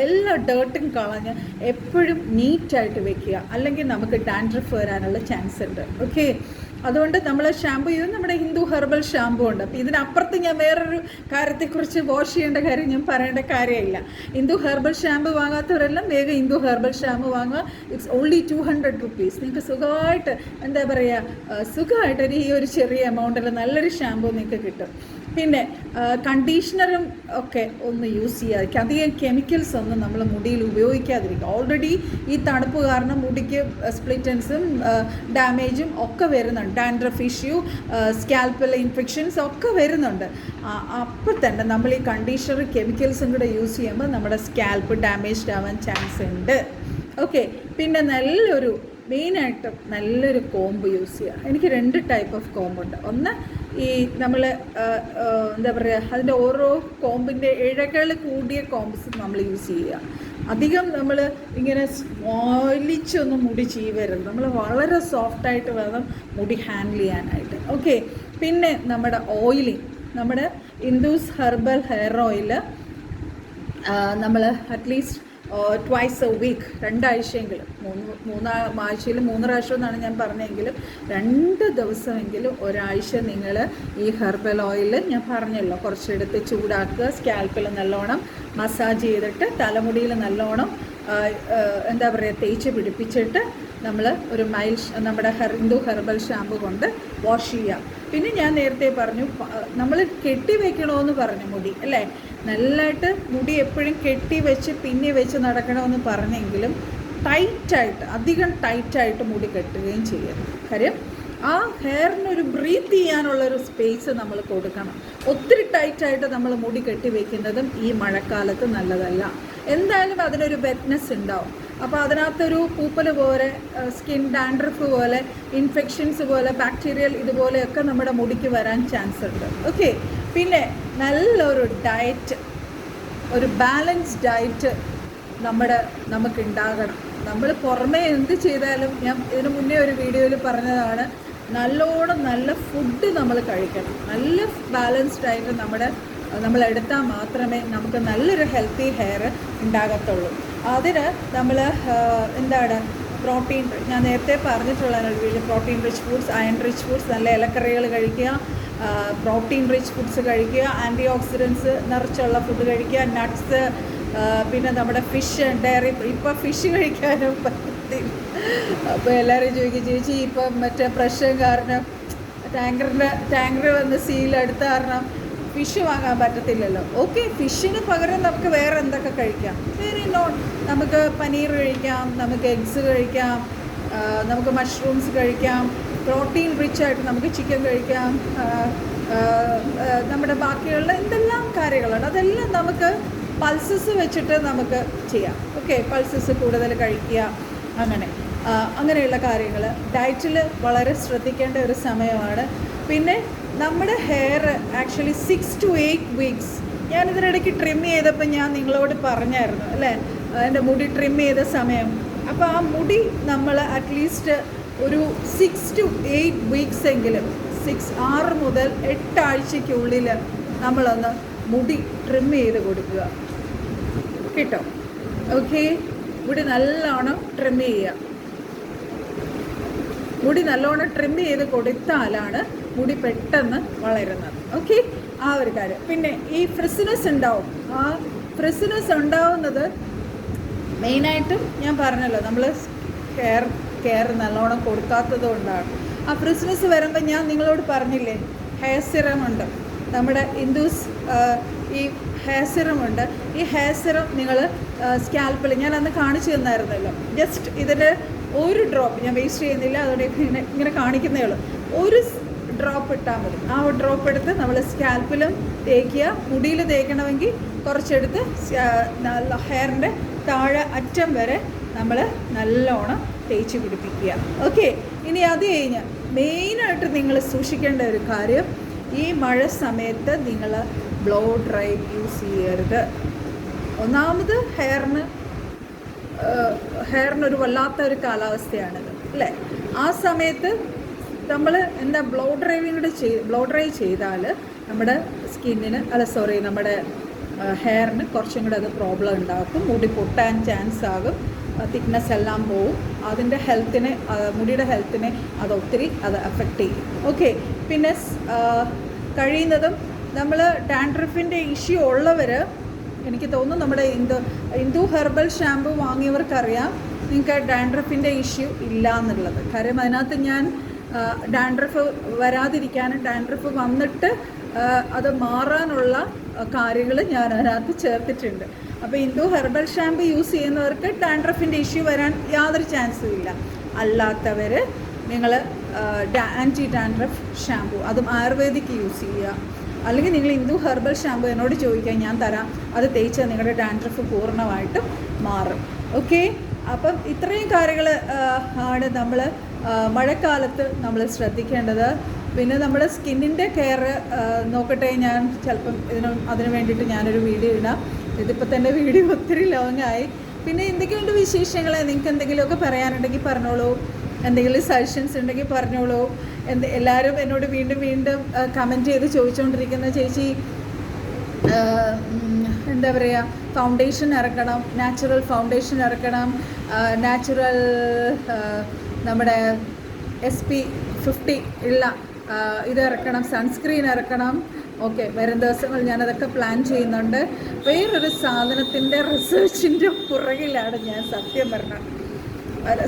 എല്ലാ ഡേർട്ടും കളഞ്ഞ് എപ്പോഴും നീറ്റായിട്ട് വെക്കുക. അല്ലെങ്കിൽ നമുക്ക് ഡാൻഡ്രഫ് വരാനുള്ള ചാൻസ് ഉണ്ട്. ഓക്കെ, അതുകൊണ്ട് നമ്മൾ ഷാമ്പു ചെയ്ത് നമ്മുടെ ഹിന്ദു ഹെർബൽ ഷാമ്പു ഉണ്ട്. അപ്പോൾ ഇതിനപ്പുറത്ത് ഞാൻ വേറൊരു കാര്യത്തെക്കുറിച്ച് വാഷ് ചെയ്യേണ്ട കാര്യം ഞാൻ പറയേണ്ട കാര്യമില്ല. ഹിന്ദു ഹെർബൽ ഷാമ്പു വാങ്ങാത്തവരെല്ലാം വേഗം ഹിന്ദു ഹെർബൽ ഷാമ്പു വാങ്ങുക. It's only 200 rupees. നിങ്ങൾക്ക് സുഖമായിട്ട് എന്താ പറയുക, സുഖമായിട്ട് ഈ ഒരു ചെറിയ എമൗണ്ടിൽ നല്ലൊരു ഷാമ്പു നിങ്ങൾക്ക് കിട്ടും. പിന്നെ കണ്ടീഷണറും ഒക്കെ ഒന്ന് യൂസ് ചെയ്യാതിരിക്കുക. അധികം കെമിക്കൽസ് ഒന്നും നമ്മൾ മുടിയിൽ ഉപയോഗിക്കാതിരിക്കുക. ഓൾറെഡി ഈ തണുപ്പ് കാരണം മുടിക്ക് സ്പ്ലിറ്റൻസും ഡാമേജും ഒക്കെ വരുന്നുണ്ട്. ഡാൻഡ്രഫ് ഇഷ്യൂ, സ്കാൽപ്പിലെ ഇൻഫെക്ഷൻസ് ഒക്കെ വരുന്നുണ്ട്. അപ്പോൾ തന്നെ നമ്മൾ ഈ കണ്ടീഷണർ കെമിക്കൽസും കൂടെ യൂസ് ചെയ്യുമ്പോൾ നമ്മുടെ സ്കാൽപ്പ് ഡാമേജ്ഡ് ആവാൻ ചാൻസ് ഉണ്ട്. ഓക്കെ, പിന്നെ മെയിനായിട്ട് നല്ലൊരു കോമ്പ് യൂസ് ചെയ്യുക. എനിക്ക് 2 ടൈപ്പ് ഓഫ് കോമ്പുണ്ട്. ഒന്ന് ഈ നമ്മൾ എന്താ പറയുക, അതിൻ്റെ ഓരോ കോമ്പിൻ്റെ ഇഴകൾ കൂടിയ കോംബ്സ് നമ്മൾ യൂസ് ചെയ്യുക. അധികം നമ്മൾ ഇങ്ങനെ വലിച്ചൊന്നും മുടി ചീവരുത്. നമ്മൾ വളരെ സോഫ്റ്റായിട്ട് വേണം മുടി ഹാൻഡിൽ ചെയ്യാനായിട്ട്. ഓക്കെ, പിന്നെ നമ്മുടെ ഓയിലിങ്, നമ്മുടെ ഹിന്ദൂസ് ഹെർബൽ ഹെയർ ഓയിൽ നമ്മൾ അറ്റ്ലീസ്റ്റ് twice a week, 2 ആഴ്ചയെങ്കിലും, 3 ആഴ്ചയിൽ 3 പ്രാവശ്യം എന്നാണ് ഞാൻ പറഞ്ഞെങ്കിലും 2 ദിവസമെങ്കിലും ഒരാഴ്ച നിങ്ങൾ ഈ ഹെർബൽ ഓയിൽ ഞാൻ പറഞ്ഞല്ലോ കുറച്ചെടുത്ത് ചൂടാക്കുക, സ്കാൽപ്പിൽ നല്ലോണം മസാജ് ചെയ്തിട്ട് തലമുടിയിൽ നല്ലോണം എന്താ പറയുക തേച്ച് പിടിപ്പിച്ചിട്ട് നമ്മൾ ഒരു നമ്മുടെ ഹിന്ദു ഹെർബൽ ഷാമ്പു കൊണ്ട് വാഷ് ചെയ്യാം. പിന്നെ ഞാൻ നേരത്തെ പറഞ്ഞു നമ്മൾ കെട്ടി വെക്കണമെന്ന് പറഞ്ഞു മുടി അല്ലേ, നല്ലതായിട്ട് മുടി എപ്പോഴും കെട്ടി വെച്ച് പിന്നി വെച്ച് നടക്കണമെന്ന് പറഞ്ഞെങ്കിലും ടൈറ്റായിട്ട്, അധികം ടൈറ്റായിട്ട് മുടി കെട്ടുകയും ചെയ്യരുത്. കാര്യം ആ ഹെയറിനൊരു ബ്രീത്ത് ചെയ്യാനുള്ളൊരു സ്പേസ് നമ്മൾ കൊടുക്കണം. ഒത്തിരി ടൈറ്റായിട്ട് നമ്മൾ മുടി കെട്ടി വയ്ക്കുന്നതും ഈ മഴക്കാലത്ത് നല്ലതല്ല. എന്തായാലും അതിനൊരു വെറ്റ്നെസ് ഉണ്ടാവും. അപ്പോൾ അതിനകത്തൊരു പൂപ്പൽ പോലെ, സ്കിൻ ഡാൻഡ്രഫ് പോലെ, ഇൻഫെക്ഷൻസ് പോലെ, ബാക്ടീരിയൽ ഇതുപോലെയൊക്കെ നമ്മുടെ മുടിക്ക് വരാൻ ചാൻസ് ഉണ്ട്. ഓക്കെ, പിന്നെ നല്ലൊരു ഡയറ്റ്, ഒരു ബാലൻസ് ഡയറ്റ് നമുക്കുണ്ടാകണം. നമ്മൾ പുറമേ എന്ത് ചെയ്താലും, ഞാൻ ഇതിനു മുന്നേ ഒരു വീഡിയോയിൽ പറഞ്ഞതാണ്, നല്ല ഫുഡ് നമ്മൾ കഴിക്കണം. നല്ല ബാലൻസ്ഡ് ആയിട്ട് നമ്മളെടുത്താൽ മാത്രമേ നമുക്ക് നല്ലൊരു ഹെൽത്തി ഹെയർ ഉണ്ടാകത്തുള്ളൂ. അതിന് നമ്മൾ പ്രോട്ടീൻ, ഞാൻ നേരത്തെ പറഞ്ഞിട്ടുള്ളതാണ് protein rich foods, iron rich foods, നല്ല ഇലക്കറികൾ കഴിക്കുക, പ്രോട്ടീൻ റിച്ച് ഫുഡ്സ് കഴിക്കുക, ആൻറ്റി ഓക്സിഡൻസ് നിറച്ചുള്ള ഫുഡ് കഴിക്കുക, നട്ട്സ്, പിന്നെ നമ്മുടെ ഫിഷ്, ഡയറി. ഇപ്പോൾ ഫിഷ് കഴിക്കാനും പറ്റത്തില്ല. അപ്പോൾ എല്ലാവരും ചോദിക്കും, ചേച്ചി ഇപ്പം മറ്റേ പ്രശ്നം കാരണം ടാങ്കർ വന്ന് സീലെടുത്ത കാരണം ഫിഷ് വാങ്ങാൻ പറ്റത്തില്ലല്ലോ. ഓക്കെ, ഫിഷിന് പകരം നമുക്ക് വേറെ എന്തൊക്കെ കഴിക്കാം? വെരി നോട്ട്, നമുക്ക് പനീർ കഴിക്കാം, നമുക്ക് എഗ്സ് കഴിക്കാം, നമുക്ക് മഷ്റൂംസ് കഴിക്കാം, പ്രോട്ടീൻ റിച്ച് ആയിട്ട് നമുക്ക് ചിക്കൻ കഴിക്കാം, നമ്മുടെ ബാക്കിയുള്ള എന്തെല്ലാം കാര്യങ്ങളുണ്ട് അതെല്ലാം നമുക്ക് പൾസസ് വെച്ചിട്ട് നമുക്ക് ചെയ്യാം. ഓക്കെ, പൾസസ് കൂടുതൽ കഴിക്കുക, അങ്ങനെയുള്ള കാര്യങ്ങൾ ഡയറ്റിൽ വളരെ ശ്രദ്ധിക്കേണ്ട ഒരു സമയമാണ്. പിന്നെ നമ്മുടെ ഹെയർ ആക്ച്വലി 6 to 8 വീക്സ്, ഞാനിതിനിടയ്ക്ക് ട്രിം ചെയ്തപ്പോൾ ഞാൻ നിങ്ങളോട് പറഞ്ഞായിരുന്നു അല്ലേ, എൻ്റെ മുടി ട്രിം ചെയ്ത സമയം. അപ്പോൾ ആ മുടി നമ്മൾ അറ്റ്ലീസ്റ്റ് ഒരു 6 to 8 വീക്സ് എങ്കിലും 6 മുതൽ 8 ആഴ്ചയ്ക്കുള്ളിൽ നമ്മളൊന്ന് മുടി ട്രിം ചെയ്ത് കൊടുക്കുക കേട്ടോ. ഓക്കെ, മുടി നല്ലോണം ട്രിം ചെയ്യുക. മുടി നല്ലോണം ട്രിം ചെയ്ത് കൊടുത്താലാണ് മുടി പെട്ടെന്ന് വളരുന്നത്. ഓക്കെ, ആ ഒരു കാര്യം. പിന്നെ ഈ ഫ്രിസിനെസ് ഉണ്ടാവും. ആ ഫ്രിസിനെസ് ഉണ്ടാവുന്നത് മെയിനായിട്ടും ഞാൻ പറഞ്ഞല്ലോ, നമ്മൾ കെയർ നല്ലോണം കൊടുക്കാത്തത് കൊണ്ടാണ്. ആ ഫ്രിസിനെസ് വരുമ്പോൾ ഞാൻ നിങ്ങളോട് പറഞ്ഞില്ലേ, ഹെയർ സിറം ഉണ്ട്, നമ്മുടെ ഇൻഡൂസ് ഈ ഹെയർ സിറം ഉണ്ട്. ഈ ഹെയർ സിറം നിങ്ങൾ സ്കാൽപ്പിൽ ഞാൻ അന്ന് കാണിച്ചു തന്നായിരുന്നല്ലോ. ജസ്റ്റ് ഇതിൻ്റെ ഒരു ഡ്രോപ്പ്, ഞാൻ വേസ്റ്റ് ചെയ്യുന്നില്ല, അതോടെ ഇങ്ങനെ കാണിക്കുന്നേ ഉള്ളൂ. ഒരു ഡ്രോപ്പ് ഇട്ടാൽ മതി. ആ ഡ്രോപ്പ് എടുത്ത് നമ്മൾ സ്കാൽപ്പിലും തേക്കുക. മുടിയിൽ തേക്കണമെങ്കിൽ കുറച്ചെടുത്ത് ഹെയറിൻ്റെ താഴെ അറ്റം വരെ നമ്മൾ നല്ലോണം തേച്ച് പിടിപ്പിക്കുക. ഓക്കെ, ഇനി അത് കഴിഞ്ഞ് മെയിനായിട്ട് നിങ്ങൾ സൂക്ഷിക്കേണ്ട ഒരു കാര്യം, ഈ മഴ സമയത്ത് നിങ്ങൾ ബ്ലോ ഡ്രൈ യൂസ് ചെയ്യരുത്. ഒന്നാമത് ഹെയറിനൊരു വല്ലാത്തൊരു കാലാവസ്ഥയാണിത് അല്ലേ. ആ സമയത്ത് നമ്മൾ ബ്ലോ ഡ്രൈ ചെയ്താൽ നമ്മുടെ സ്കിന്നിന് നമ്മുടെ ഹെയറിന് കുറച്ചും കൂടെ അത് പ്രോബ്ലം ഉണ്ടാക്കും. മുടി പൊട്ടാൻ ചാൻസ് ആകും, തിക്നെസ് എല്ലാം പോവും. അതിൻ്റെ മുടിയുടെ ഹെൽത്തിനെ ഒത്തിരി അഫക്റ്റ് ചെയ്യും. ഓക്കെ, പിന്നെ കഴിയുന്നതും നമ്മൾ ഡാൻഡ്രഫിൻ്റെ ഇഷ്യൂ ഉള്ളവർ, എനിക്ക് തോന്നുന്നു നമ്മുടെ ഇന്ദു ഹെർബൽ ഷാമ്പു വാങ്ങിയവർക്കറിയാം നിങ്ങൾക്ക് ഡാൻഡ്രഫിൻ്റെ ഇഷ്യൂ ഇല്ല എന്നുള്ളത്. കാര്യം അതിനകത്ത് ഞാൻ ഡാൻഡ്രഫ് വരാതിരിക്കാനും ഡാൻഡ്രഫ് വന്നിട്ട് അത് മാറാനുള്ള കാര്യങ്ങൾ ഞാൻ അതിനകത്ത് ചേർത്തിട്ടുണ്ട്. അപ്പോൾ ഇന്ദു ഹെർബൽ ഷാമ്പു യൂസ് ചെയ്യുന്നവർക്ക് ഡാൻഡ്രഫിൻ്റെ ഇഷ്യൂ വരാൻ യാതൊരു ചാൻസും ഇല്ല. അല്ലാത്തവർ നിങ്ങൾ ആൻറ്റി ഡാൻഡ്രഫ് ഷാമ്പു, അതും ആയുർവേദിക് യൂസ് ചെയ്യുക. അല്ലെങ്കിൽ നിങ്ങൾ ഇന്ദു ഹെർബൽ ഷാമ്പു എന്നോട് ചോദിക്കാൻ ഞാൻ തരാം, അത് തേച്ചാൽ നിങ്ങളുടെ ഡാൻഡ്രഫ് പൂർണ്ണമായിട്ടും മാറും. ഓക്കെ, അപ്പം ഇത്രയും കാര്യങ്ങൾ ആണ് നമ്മൾ മഴക്കാലത്ത് നമ്മൾ ശ്രദ്ധിക്കേണ്ടത്. പിന്നെ നമ്മുടെ സ്കിന്നിൻ്റെ കെയർ നോക്കട്ടെ, ഞാൻ ചിലപ്പം അതിന് വേണ്ടിയിട്ട് ഞാനൊരു വീഡിയോ ഇടാം. ഇതിപ്പോൾ തന്നെ വീഡിയോ ഒത്തിരി ലോങ്ങായി. പിന്നെ എന്തൊക്കെയുണ്ട് വിശേഷങ്ങൾ, നിങ്ങൾക്ക് എന്തെങ്കിലുമൊക്കെ പറയാനുണ്ടെങ്കിൽ പറഞ്ഞോളൂ, എന്തെങ്കിലും സജഷൻസ് ഉണ്ടെങ്കിൽ പറഞ്ഞോളൂ. എല്ലാവരും എന്നോട് വീണ്ടും കമൻറ്റ് ചെയ്ത് ചോദിച്ചുകൊണ്ടിരിക്കുന്ന, ചേച്ചി എന്താ പറയുക, ഫൗണ്ടേഷൻ ഇറക്കണം, നാച്ചുറൽ ഫൗണ്ടേഷൻ ഇറക്കണം, നാച്ചുറൽ നമ്മുടെ SP50 ഉള്ള ഇത് ഇറക്കണം, സൺസ്ക്രീൻ ഇറക്കണം. ഓക്കെ, വരും ദിവസങ്ങൾ ഞാനതൊക്കെ പ്ലാൻ ചെയ്യുന്നുണ്ട്. വേറൊരു സാധനത്തിൻ്റെ റിസർച്ചിൻ്റെ പുറകിലാണ് ഞാൻ, സത്യം പറഞ്ഞത്.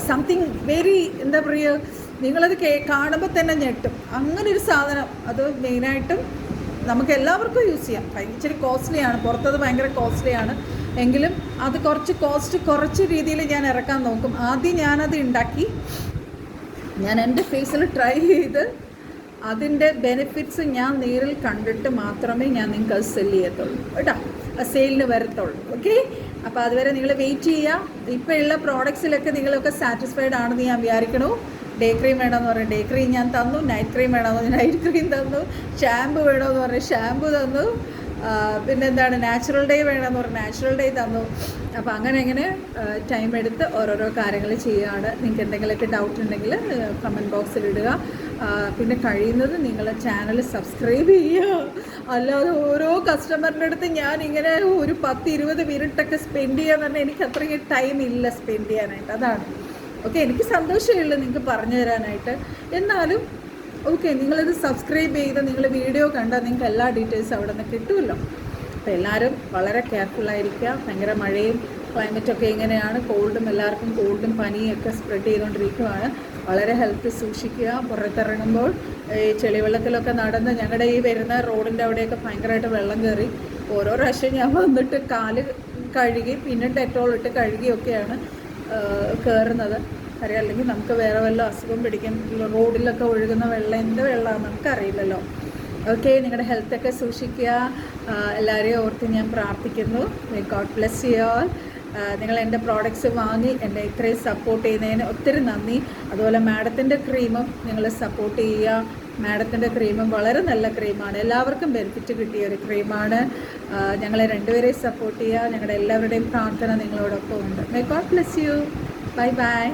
സംതിങ് വെരി എന്താ പറയുക, നിങ്ങളത് കാണുമ്പോൾ തന്നെ ഞെട്ടും. അങ്ങനൊരു സാധനം, അത് മെയിനായിട്ടും നമുക്ക് എല്ലാവർക്കും യൂസ് ചെയ്യാം. ഇച്ചിരി കോസ്റ്റ്ലിയാണ്, പുറത്തത് ഭയങ്കര കോസ്റ്റ്ലിയാണ്. എങ്കിലും അത് കുറച്ച് രീതിയിൽ ഞാൻ ഇറക്കാൻ നോക്കും. ആദ്യം ഞാനത് ഉണ്ടാക്കി, ഞാൻ എൻ്റെ ഫേസിൽ ട്രൈ ചെയ്ത് അതിൻ്റെ ബെനിഫിറ്റ്സ് ഞാൻ നേരിൽ കണ്ടിട്ട് മാത്രമേ ഞാൻ നിങ്ങൾക്ക് അത് സെല്ല് ചെയ്യത്തുള്ളൂ കേട്ടോ, സെയിലിന് വരത്തുള്ളൂ. ഓക്കെ, അപ്പോൾ അതുവരെ നിങ്ങൾ വെയിറ്റ് ചെയ്യുക. ഇപ്പോൾ ഉള്ള പ്രോഡക്ട്സിലൊക്കെ നിങ്ങളൊക്കെ സാറ്റിസ്ഫൈഡ് ആണെന്ന് ഞാൻ വിചാരിക്കണു. ഡേ ക്രീം വേണമെന്ന് പറഞ്ഞാൽ ഡേ ക്രീം ഞാൻ തന്നു, നൈറ്റ് ക്രീം വേണമെന്ന് പറഞ്ഞാൽ നൈറ്റ് ക്രീം തന്നു, ഷാമ്പു വേണമെന്ന് പറഞ്ഞാൽ ഷാമ്പു തന്നു, പിന്നെന്താണ് നാച്ചുറൽ ഡേ വേണമെന്ന് പറഞ്ഞാൽ നാച്ചുറൽ ഡേ തന്നു. അപ്പോൾ അങ്ങനെ ടൈം എടുത്ത് ഓരോരോ കാര്യങ്ങൾ ചെയ്യുകയാണ്. നിങ്ങൾക്ക് എന്തെങ്കിലുമൊക്കെ ഡൗട്ട് ഉണ്ടെങ്കിൽ കമൻറ്റ് ബോക്സിൽ ഇടുക. പിന്നെ കഴിയുന്നത് നിങ്ങൾ ചാനൽ സബ്സ്ക്രൈബ് ചെയ്യുക. അല്ലാതെ ഓരോ കസ്റ്റമറിൻ്റെ അടുത്ത് ഞാനിങ്ങനെ ഒരു 10-20 മിനിറ്റൊക്കെ സ്പെൻഡ് ചെയ്യാന്ന് പറഞ്ഞാൽ എനിക്ക് അത്രയ്ക്ക് ടൈം ഇല്ല സ്പെൻഡ് ചെയ്യാനായിട്ട്. അതാണ് ഓക്കെ, എനിക്ക് സന്തോഷമുള്ളൂ നിങ്ങൾക്ക് പറഞ്ഞു തരാനായിട്ട്. എന്നാലും ഓക്കെ, നിങ്ങളിത് സബ്സ്ക്രൈബ് ചെയ്ത് നിങ്ങൾ വീഡിയോ കണ്ടാൽ നിങ്ങൾക്ക് എല്ലാ ഡീറ്റെയിൽസും അവിടെ നിന്ന് കിട്ടുമല്ലോ. അപ്പോൾ എല്ലാവരും വളരെ കെയർഫുള്ളായിരിക്കുക. ഭയങ്കര മഴയും ക്ലൈമറ്റൊക്കെ ഇങ്ങനെയാണ്, എല്ലാവർക്കും കോൾഡും പനിയൊക്കെ സ്പ്രെഡ് ചെയ്തുകൊണ്ടിരിക്കുകയാണ്. വളരെ ഹെൽത്ത് സൂക്ഷിക്കുക. പുറത്തിറങ്ങുമ്പോൾ ഈ ചെളിവെള്ളത്തിലൊക്കെ നടന്ന് ഞങ്ങളുടെ ഈ വരുന്ന റോഡിൻ്റെ അവിടെയൊക്കെ ഭയങ്കരമായിട്ട് വെള്ളം കയറി. ഓരോ പ്രാവശ്യം ഞാൻ വന്നിട്ട് കാല് കഴുകി പിന്നെ ഡെറ്റോൾ ഇട്ട് കഴുകിയൊക്കെയാണ് കയറുന്നത്. കാര്യം അല്ലെങ്കിൽ നമുക്ക് വേറെ വല്ല അസുഖം പിടിക്കും. റോഡിലൊക്കെ ഒഴുകുന്ന വെള്ളം എന്ത് വെള്ളമാണ് നമുക്കറിയില്ലല്ലോ. ഓക്കെ, നിങ്ങളുടെ ഹെൽത്തൊക്കെ സൂക്ഷിക്കുക. എല്ലാവരെയും ഓർത്ത് ഞാൻ പ്രാർത്ഥിക്കുന്നു. May God bless you all. നിങ്ങൾ എൻ്റെ പ്രോഡക്റ്റ്സ് വാങ്ങി എന്നെ ഇത്രയും സപ്പോർട്ട് ചെയ്യുന്നതിന് ഒത്തിരി നന്ദി. അതുപോലെ മാഡത്തിൻ്റെ ക്രീമും നിങ്ങൾ സപ്പോർട്ട് ചെയ്യുക. മാഡത്തിൻ്റെ ക്രീമും വളരെ നല്ല ക്രീമാണ്, എല്ലാവർക്കും ബെനിഫിറ്റ് കിട്ടിയ ഒരു ക്രീമാണ്. ഞങ്ങളെ രണ്ടുപേരെയും സപ്പോർട്ട് ചെയ്യുക. ഞങ്ങളുടെ എല്ലാവരുടെയും പ്രാർത്ഥന നിങ്ങളോടൊപ്പം ഉണ്ട്. May God bless you. Bye bye.